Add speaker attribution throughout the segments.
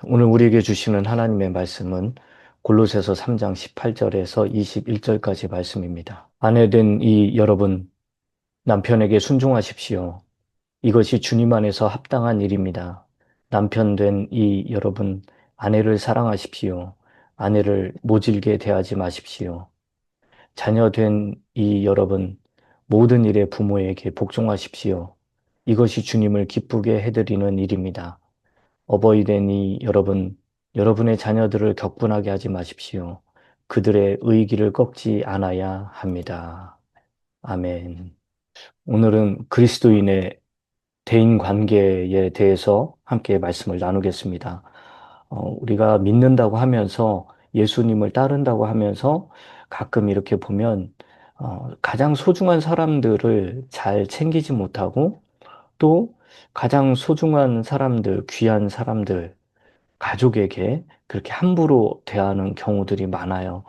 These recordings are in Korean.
Speaker 1: 오늘 우리에게 주시는 하나님의 말씀은 골로새서 3장 18절에서 21절까지 말씀입니다. 아내된 이 여러분, 남편에게 순종하십시오. 이것이 주님 안에서 합당한 일입니다. 남편 된 이 여러분, 아내를 사랑하십시오. 아내를 모질게 대하지 마십시오. 자녀 된 이 여러분, 모든 일에 부모에게 복종하십시오. 이것이 주님을 기쁘게 해드리는 일입니다. 어버이 된 이 여러분, 여러분의 자녀들을 격분하게 하지 마십시오. 그들의 의기를 꺾지 않아야 합니다. 아멘. 오늘은 그리스도인의 대인 관계에 대해서 함께 말씀을 나누겠습니다. 우리가 믿는다고 하면서 예수님을 따른다고 하면서 가끔 이렇게 보면 가장 소중한 사람들을 잘 챙기지 못하고 또 가장 소중한 사람들, 귀한 사람들, 가족에게 그렇게 함부로 대하는 경우들이 많아요.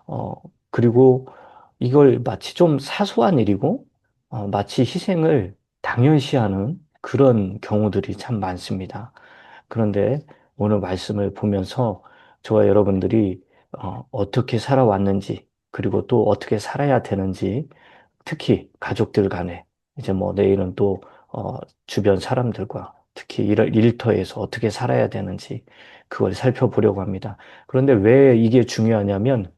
Speaker 1: 어, 그리고 이걸 마치 좀 사소한 일이고, 마치 희생을 당연시하는 그런 경우들이 참 많습니다. 그런데 오늘 말씀을 보면서 저와 여러분들이 어떻게 살아왔는지, 그리고 또 어떻게 살아야 되는지, 특히 가족들 간에, 이제 뭐 내일은 또 주변 사람들과 특히 일터에서 어떻게 살아야 되는지, 그걸 살펴보려고 합니다. 그런데 왜 이게 중요하냐면,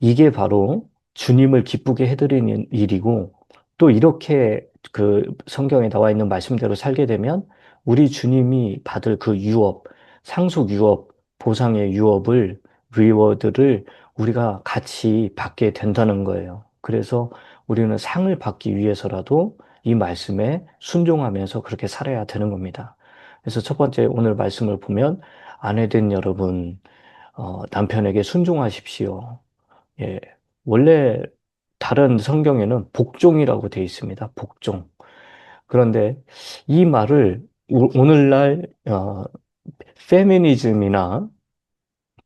Speaker 1: 이게 바로 주님을 기쁘게 해드리는 일이고, 또 이렇게 그 성경에 나와 있는 말씀대로 살게 되면, 우리 주님이 받을 그 유업, 상속 유업, 보상의 유업을, 리워드를 우리가 같이 받게 된다는 거예요. 그래서 우리는 상을 받기 위해서라도 이 말씀에 순종하면서 그렇게 살아야 되는 겁니다. 그래서 첫 번째 오늘 말씀을 보면, 아내된 여러분, 남편에게 순종하십시오. 예, 원래 다른 성경에는 복종이라고 되어 있습니다. 복종. 그런데 이 말을 오늘날 페미니즘이나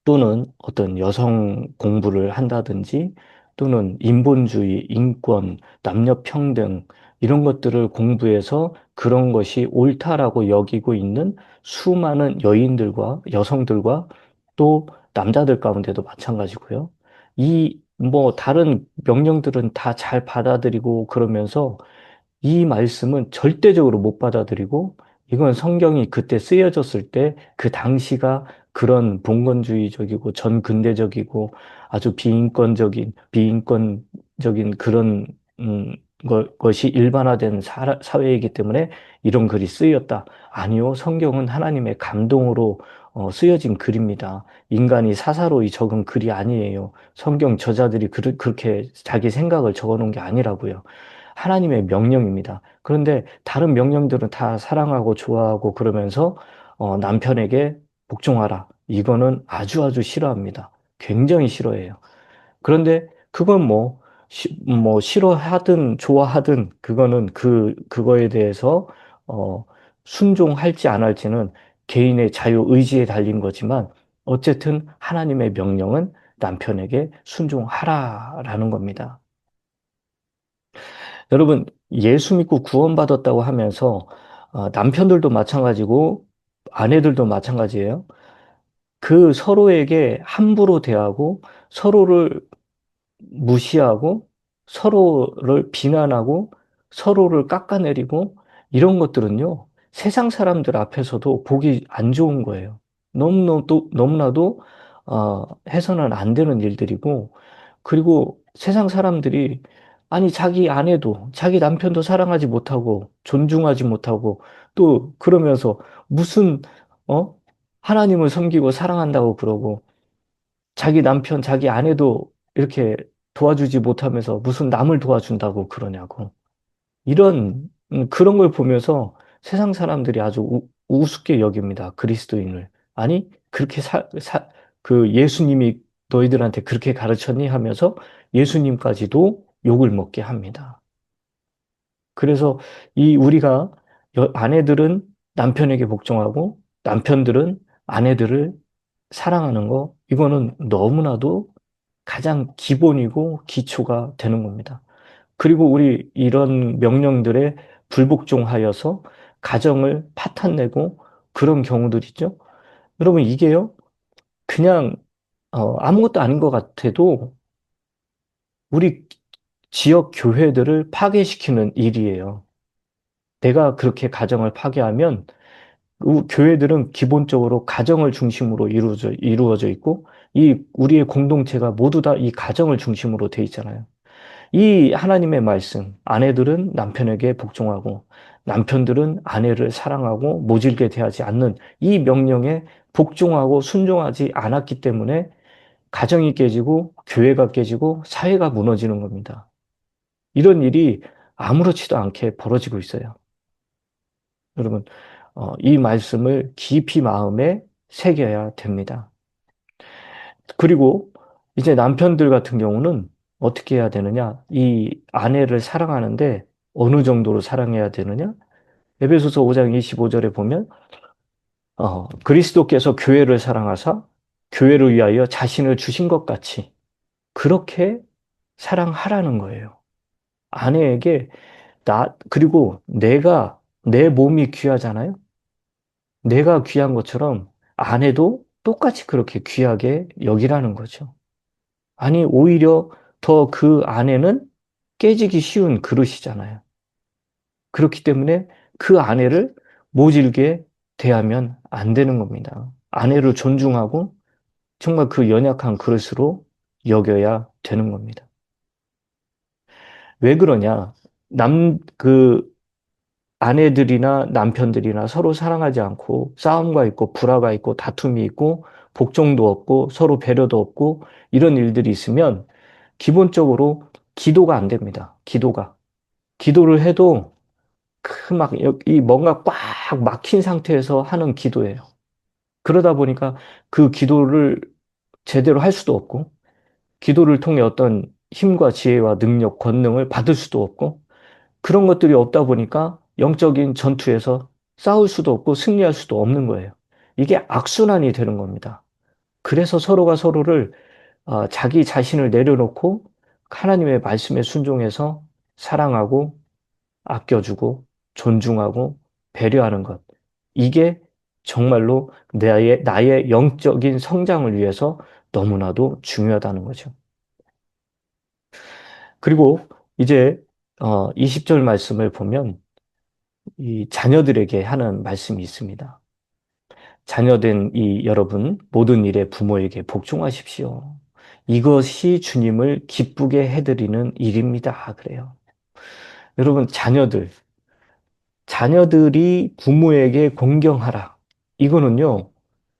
Speaker 1: 또는 어떤 여성 공부를 한다든지 또는 인본주의, 인권, 남녀 평등 이런 것들을 공부해서 그런 것이 옳다라고 여기고 있는 수많은 여인들과 여성들과 또 남자들 가운데도 마찬가지고요. 이 뭐 다른 명령들은 다 잘 받아들이고 그러면서 이 말씀은 절대적으로 못 받아들이고 이건 성경이 그때 쓰여졌을 때 그 당시가 그런 봉건주의적이고 전근대적이고 아주 비인권적인 그런 것이 일반화된 사회이기 때문에 이런 글이 쓰였다. 아니요, 성경은 하나님의 감동으로 쓰여진 글입니다. 인간이 사사로이 적은 글이 아니에요. 성경 저자들이 그렇게 자기 생각을 적어 놓은 게 아니라고요. 하나님의 명령입니다. 그런데 다른 명령들은 다 사랑하고 좋아하고 그러면서 남편에게 복종하라. 이거는 아주 아주 싫어합니다. 굉장히 싫어해요. 그런데 그건 뭐 싫어하든 좋아하든 그거는 그거에 대해서 어, 순종할지 안 할지는 개인의 자유 의지에 달린 거지만 어쨌든 하나님의 명령은 남편에게 순종하라라는 겁니다. 여러분, 예수 믿고 구원받았다고 하면서 남편들도 마찬가지고 아내들도 마찬가지예요. 그 서로에게 함부로 대하고 서로를 무시하고 서로를 비난하고 서로를 깎아내리고 이런 것들은요, 세상 사람들 앞에서도 보기 안 좋은 거예요. 너무나도 해서는 안 되는 일들이고, 그리고 세상 사람들이 아니 자기 아내도 자기 남편도 사랑하지 못하고 존중하지 못하고 또 그러면서 무슨 어 하나님을 섬기고 사랑한다고 그러고 자기 남편 자기 아내도 이렇게 도와주지 못하면서 무슨 남을 도와준다고 그러냐고 이런 그런 걸 보면서 세상 사람들이 아주 우습게 여깁니다. 그리스도인을. 아니 그렇게 그 예수님이 너희들한테 그렇게 가르쳤니 하면서 예수님까지도 욕을 먹게 합니다. 그래서 이 우리가 아내들은 남편에게 복종하고 남편들은 아내들을 사랑하는 거 이거는 너무나도 가장 기본이고 기초가 되는 겁니다. 그리고 우리 이런 명령들에 불복종하여서 가정을 파탄내고 그런 경우들 있죠. 여러분, 이게요, 그냥, 아무것도 아닌 것 같아도 우리 지역 교회들을 파괴시키는 일이에요. 내가 그렇게 가정을 파괴하면 교회들은 기본적으로 가정을 중심으로 이루어져 있고 이 우리의 공동체가 모두 다 이 가정을 중심으로 돼 있잖아요. 이 하나님의 말씀, 아내들은 남편에게 복종하고 남편들은 아내를 사랑하고 모질게 대하지 않는 이 명령에 복종하고 순종하지 않았기 때문에 가정이 깨지고 교회가 깨지고 사회가 무너지는 겁니다. 이런 일이 아무렇지도 않게 벌어지고 있어요. 여러분, 이 말씀을 깊이 마음에 새겨야 됩니다. 그리고 이제 남편들 같은 경우는 어떻게 해야 되느냐? 이 아내를 사랑하는데 어느 정도로 사랑해야 되느냐? 에베소서 5장 25절에 보면 그리스도께서 교회를 사랑하사 교회를 위하여 자신을 주신 것 같이 그렇게 사랑하라는 거예요. 아내에게 그리고 내 몸이 귀하잖아요. 내가 귀한 것처럼 아내도 똑같이 그렇게 귀하게 여기라는 거죠. 아니, 오히려 더 그 아내는 깨지기 쉬운 그릇이잖아요. 그렇기 때문에 그 아내를 모질게 대하면 안 되는 겁니다. 아내를 존중하고 정말 그 연약한 그릇으로 여겨야 되는 겁니다. 왜 그러냐? 아내들이나 남편들이나 서로 사랑하지 않고 싸움과 있고 불화가 있고 다툼이 있고 복종도 없고 서로 배려도 없고 이런 일들이 있으면 기본적으로 기도가 안 됩니다. 기도가. 기도를 해도 이 뭔가 꽉 막힌 상태에서 하는 기도예요. 그러다 보니까 그 기도를 제대로 할 수도 없고 기도를 통해 어떤 힘과 지혜와 능력, 권능을 받을 수도 없고 그런 것들이 없다 보니까 영적인 전투에서 싸울 수도 없고 승리할 수도 없는 거예요. 이게 악순환이 되는 겁니다. 그래서 서로가 서로를 자기 자신을 내려놓고 하나님의 말씀에 순종해서 사랑하고 아껴주고 존중하고 배려하는 것. 이게 정말로 나의 영적인 성장을 위해서 너무나도 중요하다는 거죠. 그리고 이제 20절 말씀을 보면 이 자녀들에게 하는 말씀이 있습니다. 자녀된 이 여러분 모든 일에 부모에게 복종하십시오. 이것이 주님을 기쁘게 해드리는 일입니다. 그래요. 여러분 자녀들이 부모에게 공경하라. 이거는요.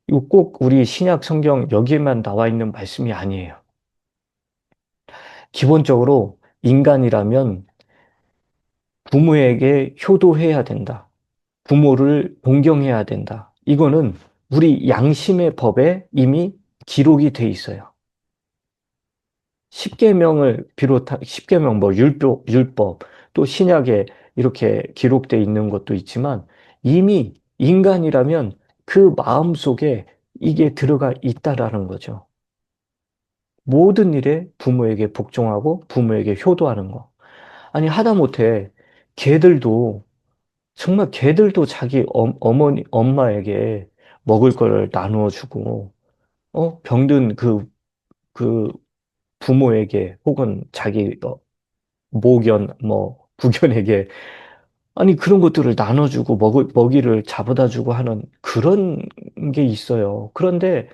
Speaker 1: 이거 꼭 우리 신약 성경 여기에만 나와 있는 말씀이 아니에요. 기본적으로 인간이라면 부모에게 효도해야 된다. 부모를 공경해야 된다. 이거는 우리 양심의 법에 이미 기록이 돼 있어요. 십계명을 비롯한 십계명 뭐 율법 또 신약에 이렇게 기록돼 있는 것도 있지만 이미 인간이라면 그 마음속에 이게 들어가 있다라는 거죠. 모든 일에 부모에게 복종하고 부모에게 효도하는 거. 아니 하다못해 개들도 정말 개들도 자기 엄마에게 먹을 걸 나누어 주고, 병든 그 부모에게 혹은 자기 부견에게, 아니, 그런 것들을 나눠주고 먹이를 잡아다 주고 하는 그런 게 있어요. 그런데,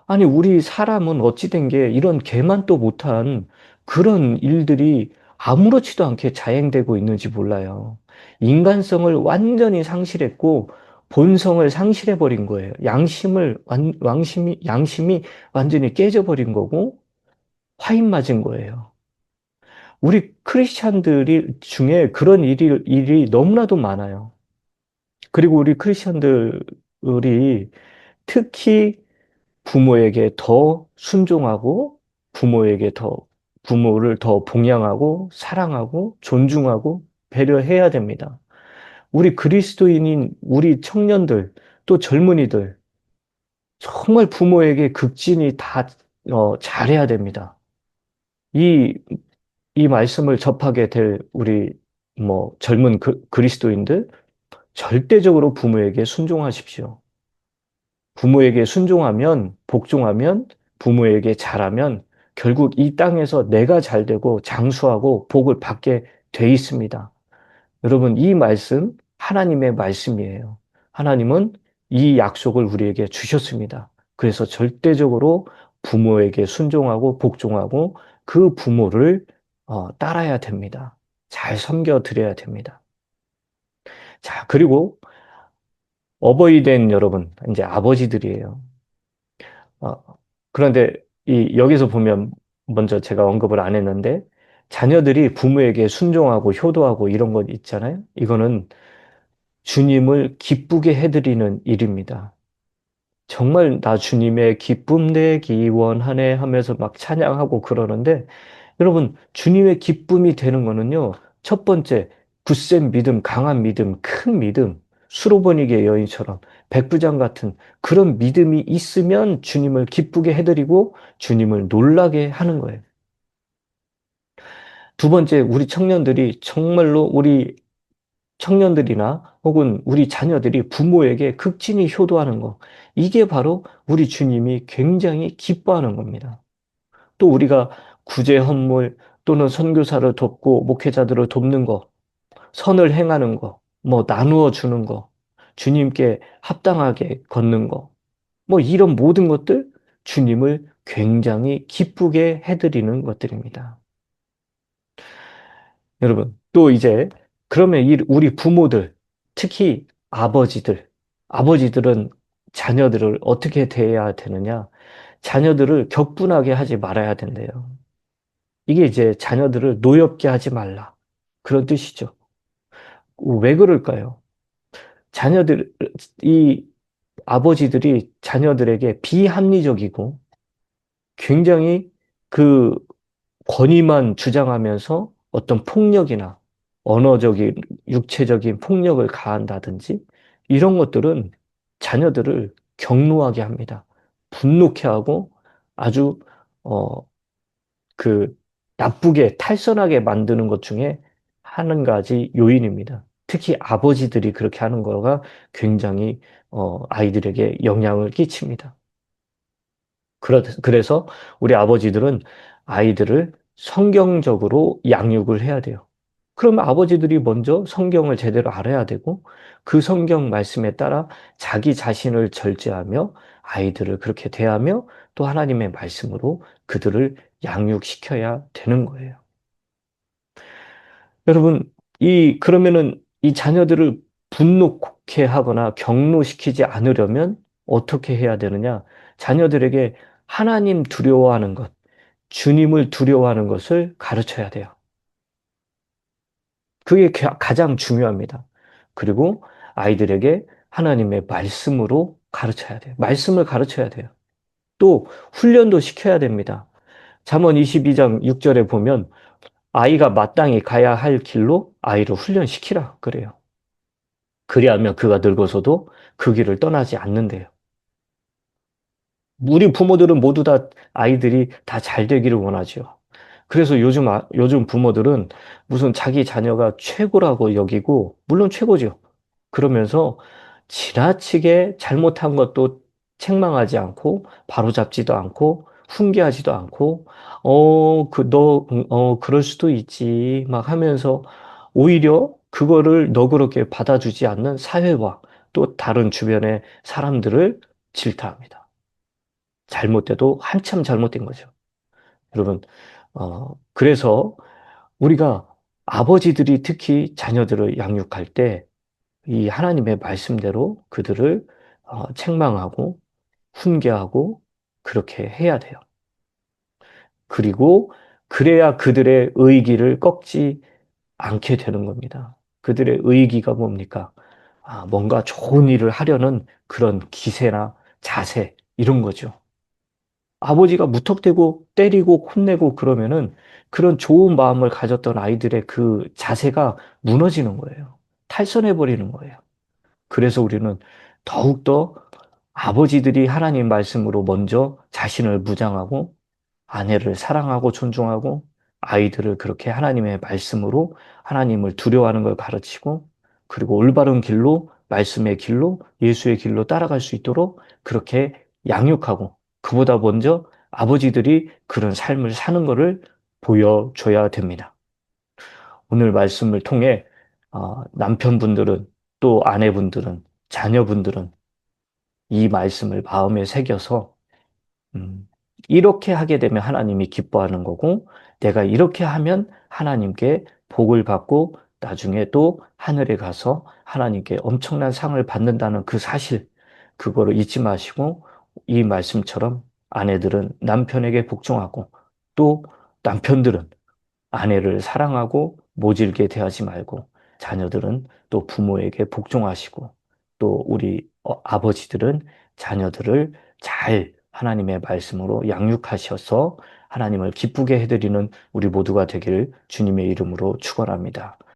Speaker 1: 아니, 우리 사람은 어찌 된 게 이런 개만 또 못한 그런 일들이 아무렇지도 않게 자행되고 있는지 몰라요. 인간성을 완전히 상실했고, 본성을 상실해버린 거예요. 양심이 완전히 깨져버린 거고, 화인 맞은 거예요. 우리 크리스찬들이 중에 그런 일이 너무나도 많아요. 그리고 우리 크리스찬들이 특히 부모에게 더 순종하고 부모를 더 봉양하고 사랑하고 존중하고 배려해야 됩니다. 우리 그리스도인인 우리 청년들 또 젊은이들 정말 부모에게 극진히 다 잘해야 됩니다. 이, 이 말씀을 접하게 될 우리 젊은 그리스도인들 절대적으로 부모에게 순종하십시오. 부모에게 순종하면, 복종하면, 부모에게 잘하면 결국 이 땅에서 내가 잘 되고 장수하고 복을 받게 돼 있습니다. 여러분, 이 말씀 하나님의 말씀이에요. 하나님은 이 약속을 우리에게 주셨습니다. 그래서 절대적으로 부모에게 순종하고 복종하고 그 부모를 따라야 됩니다. 잘 섬겨 드려야 됩니다. 자, 그리고 어버이 된 여러분, 이제 아버지들이에요. 어, 그런데 여기서 보면 먼저 제가 언급을 안 했는데 자녀들이 부모에게 순종하고 효도하고 이런 것 있잖아요. 이거는 주님을 기쁘게 해드리는 일입니다. 정말 나 주님의 기쁨 내기 원하네 하면서 막 찬양하고 그러는데 여러분 주님의 기쁨이 되는 거는요. 첫 번째 굳센 믿음, 강한 믿음, 큰 믿음, 수로보니게 여인처럼 백부장 같은 그런 믿음이 있으면 주님을 기쁘게 해드리고 주님을 놀라게 하는 거예요. 두 번째 우리 청년들이 정말로 우리 청년들이나 혹은 우리 자녀들이 부모에게 극진히 효도하는 것. 이게 바로 우리 주님이 굉장히 기뻐하는 겁니다. 또 우리가 구제 헌물 또는 선교사를 돕고 목회자들을 돕는 것, 선을 행하는 것, 뭐 나누어 주는 것, 주님께 합당하게 걷는 것, 뭐 이런 모든 것들 주님을 굉장히 기쁘게 해드리는 것들입니다. 여러분, 또 이제 그러면 우리 부모들, 특히 아버지들은 자녀들을 어떻게 대해야 되느냐? 자녀들을 격분하게 하지 말아야 된대요. 이게 이제 자녀들을 노엽게 하지 말라. 그런 뜻이죠. 왜 그럴까요? 자녀들, 이 아버지들이 자녀들에게 비합리적이고 굉장히 그 권위만 주장하면서 어떤 폭력이나 언어적인, 육체적인 폭력을 가한다든지 이런 것들은 자녀들을 격노하게 합니다. 분노케 하고 아주, 어, 그, 나쁘게, 탈선하게 만드는 것 중에 한 가지 요인입니다. 특히 아버지들이 그렇게 하는 거가 굉장히, 아이들에게 영향을 끼칩니다. 그래서 우리 아버지들은 아이들을 성경적으로 양육을 해야 돼요. 그러면 아버지들이 먼저 성경을 제대로 알아야 되고 그 성경 말씀에 따라 자기 자신을 절제하며 아이들을 그렇게 대하며 또 하나님의 말씀으로 그들을 양육시켜야 되는 거예요. 여러분, 그러면은 이 자녀들을 분노케 하거나 경노시키지 않으려면 어떻게 해야 되느냐? 자녀들에게 하나님 두려워하는 것, 주님을 두려워하는 것을 가르쳐야 돼요. 그게 가장 중요합니다. 그리고 아이들에게 하나님의 말씀으로 가르쳐야 돼요. 말씀을 가르쳐야 돼요. 또 훈련도 시켜야 됩니다. 잠언 22장 6절에 보면 아이가 마땅히 가야 할 길로 아이를 훈련시키라 그래요. 그리하면 그가 늙어서도 그 길을 떠나지 않는데요. 우리 부모들은 모두 다 아이들이 다 잘 되기를 원하죠. 그래서 요즘 부모들은 무슨 자기 자녀가 최고라고 여기고, 물론 최고죠. 그러면서 지나치게 잘못한 것도 책망하지 않고, 바로잡지도 않고, 훈계하지도 않고, 그럴 수도 있지. 막 하면서 오히려 그거를 너그럽게 받아주지 않는 사회와 또 다른 주변의 사람들을 질타합니다. 잘못돼도 한참 잘못된 거죠. 여러분, 그래서 우리가 아버지들이 특히 자녀들을 양육할 때 이 하나님의 말씀대로 그들을 책망하고 훈계하고 그렇게 해야 돼요. 그리고 그래야 그들의 의기를 꺾지 않게 되는 겁니다. 그들의 의기가 뭡니까? 뭔가 좋은 일을 하려는 그런 기세나 자세, 이런 거죠. 아버지가 무턱대고 때리고 혼내고 그러면은 그런 좋은 마음을 가졌던 아이들의 그 자세가 무너지는 거예요. 탈선해 버리는 거예요. 그래서 우리는 더욱더 아버지들이 하나님 말씀으로 먼저 자신을 무장하고 아내를 사랑하고 존중하고 아이들을 그렇게 하나님의 말씀으로 하나님을 두려워하는 걸 가르치고 그리고 올바른 길로 말씀의 길로, 예수의 길로 따라갈 수 있도록 그렇게 양육하고, 그보다 먼저 아버지들이 그런 삶을 사는 것을 보여줘야 됩니다. 오늘 말씀을 통해 남편분들은, 또 아내분들은, 자녀분들은 이 말씀을 마음에 새겨서 음, 이렇게 하게 되면 하나님이 기뻐하는 거고, 내가 이렇게 하면 하나님께 복을 받고 나중에 또 하늘에 가서 하나님께 엄청난 상을 받는다는 그 사실, 그거를 잊지 마시고 이 말씀처럼 아내들은 남편에게 복종하고, 또 남편들은 아내를 사랑하고 모질게 대하지 말고, 자녀들은 또 부모에게 복종하시고, 또 우리 아버지들은 자녀들을 잘 하나님의 말씀으로 양육하셔서 하나님을 기쁘게 해드리는 우리 모두가 되기를 주님의 이름으로 축원합니다.